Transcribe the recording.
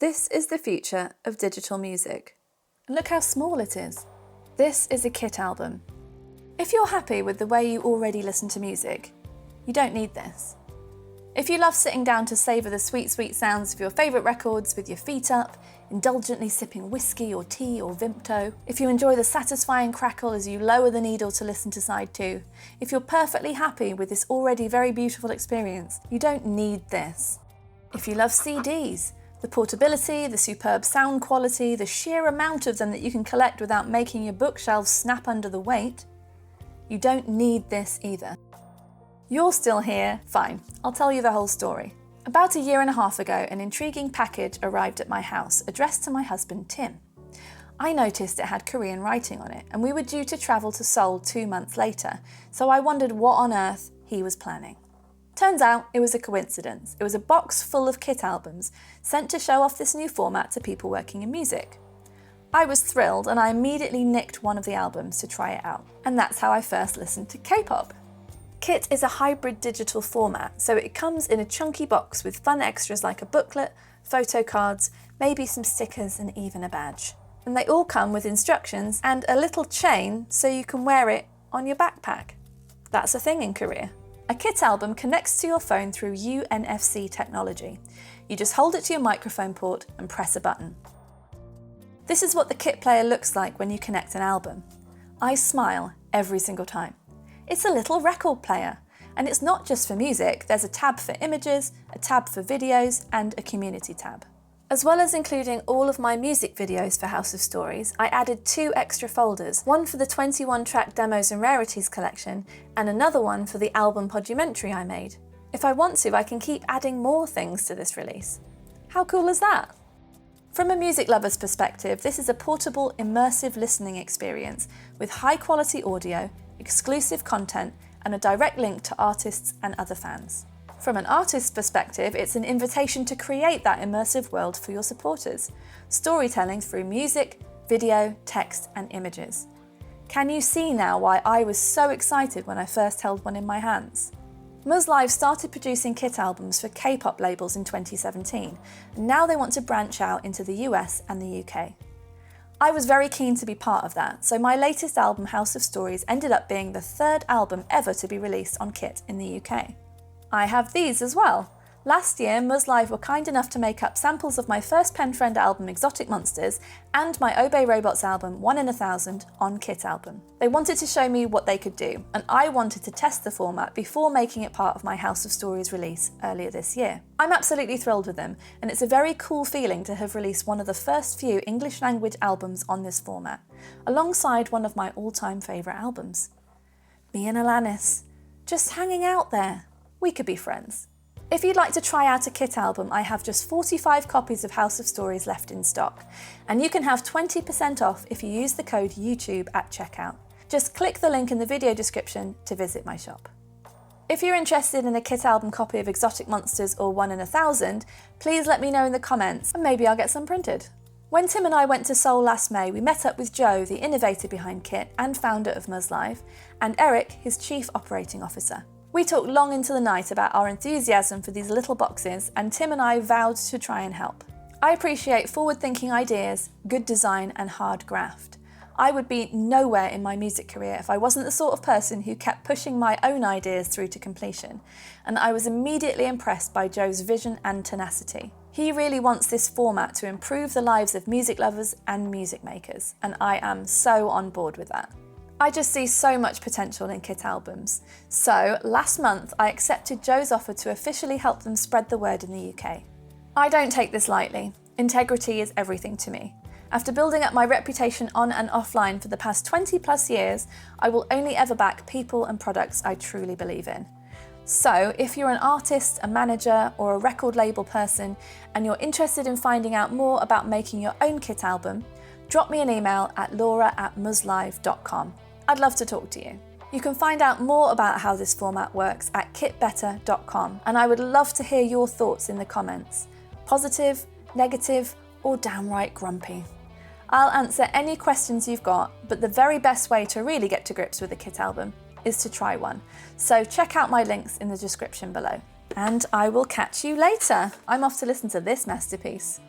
This is the future of digital music. And look how small it is. This is a Kit album. If you're happy with the way you already listen to music, you don't need this. If you love sitting down to savour the sweet, sweet sounds of your favourite records with your feet up, indulgently sipping whiskey or tea or Vimto, if you enjoy the satisfying crackle as you lower the needle to listen to side 2, if you're perfectly happy with this already very beautiful experience, you don't need this. If you love CDs, the portability, the superb sound quality, the sheer amount of them that you can collect without making your bookshelves snap under the weight, you don't need this either. You're still here? Fine, I'll tell you the whole story. About a year and a half ago, an intriguing package arrived at my house addressed to my husband Tim. I noticed it had Korean writing on it, and we were due to travel to Seoul 2 months later, so I wondered what on earth he was planning. Turns out it was a coincidence. It was a box full of Kit albums sent to show off this new format to people working in music. I was thrilled and I immediately nicked one of the albums to try it out, and that's how I first listened to K-pop. Kit is a hybrid digital format, so it comes in a chunky box with fun extras like a booklet, photo cards, maybe some stickers and even a badge. And they all come with instructions and a little chain so you can wear it on your backpack. That's a thing in Korea. A Kit album connects to your phone through UNFC technology. You just hold it to your microphone port and press a button. This is what the Kit player looks like when you connect an album. I smile every single time. It's a little record player, and it's not just for music. There's a tab for images, a tab for videos, and a community tab. As well as including all of my music videos for House of Stories, I added 2 extra folders, one for the 21-track Demos and Rarities collection, and another one for the album podumentary I made. If I want to, I can keep adding more things to this release. How cool is that? From a music lover's perspective, this is a portable, immersive listening experience with high-quality audio, exclusive content, and a direct link to artists and other fans. From an artist's perspective, it's an invitation to create that immersive world for your supporters, storytelling through music, video, text, and images. Can you see now why I was so excited when I first held one in my hands? MuzLive started producing Kit albums for K-pop labels in 2017, and now they want to branch out into the US and the UK. I was very keen to be part of that, so my latest album, House of Stories, ended up being the 3rd album ever to be released on Kit in the UK. I have these as well. Last year, MuzLive were kind enough to make up samples of my first Pen Friend album, Exotic Monsters, and my Obey Robots album, 1 in a Thousand, on Kit album. They wanted to show me what they could do, and I wanted to test the format before making it part of my House of Stories release earlier this year. I'm absolutely thrilled with them, and it's a very cool feeling to have released one of the first few English language albums on this format, alongside one of my all-time favourite albums. Me and Alanis, just hanging out there. We could be friends. If you'd like to try out a Kit album, I have just 45 copies of House of Stories left in stock, and you can have 20% off if you use the code YouTube at checkout. Just click the link in the video description to visit my shop. If you're interested in a Kit album copy of Exotic Monsters or 1 in a Thousand, please let me know in the comments and maybe I'll get some printed. When Tim and I went to Seoul last May, we met up with Joe, the innovator behind Kit and founder of MuzLive, and Eric, his chief operating officer. We talked long into the night about our enthusiasm for these little boxes, and Tim and I vowed to try and help. I appreciate forward-thinking ideas, good design, and hard graft. I would be nowhere in my music career if I wasn't the sort of person who kept pushing my own ideas through to completion, and I was immediately impressed by Joe's vision and tenacity. He really wants this format to improve the lives of music lovers and music makers, and I am so on board with that. I just see so much potential in Kit albums. So, last month I accepted Joe's offer to officially help them spread the word in the UK. I don't take this lightly. Integrity is everything to me. After building up my reputation on and offline for the past 20 plus years, I will only ever back people and products I truly believe in. So, if you're an artist, a manager, or a record label person, and you're interested in finding out more about making your own Kit album, drop me an email at laura@muzlive.com. I'd love to talk to you. You can find out more about how this format works at kitbetter.com, and I would love to hear your thoughts in the comments. Positive, negative, or downright grumpy. I'll answer any questions you've got, but the very best way to really get to grips with a Kit album is to try one. So check out my links in the description below. And I will catch you later. I'm off to listen to this masterpiece.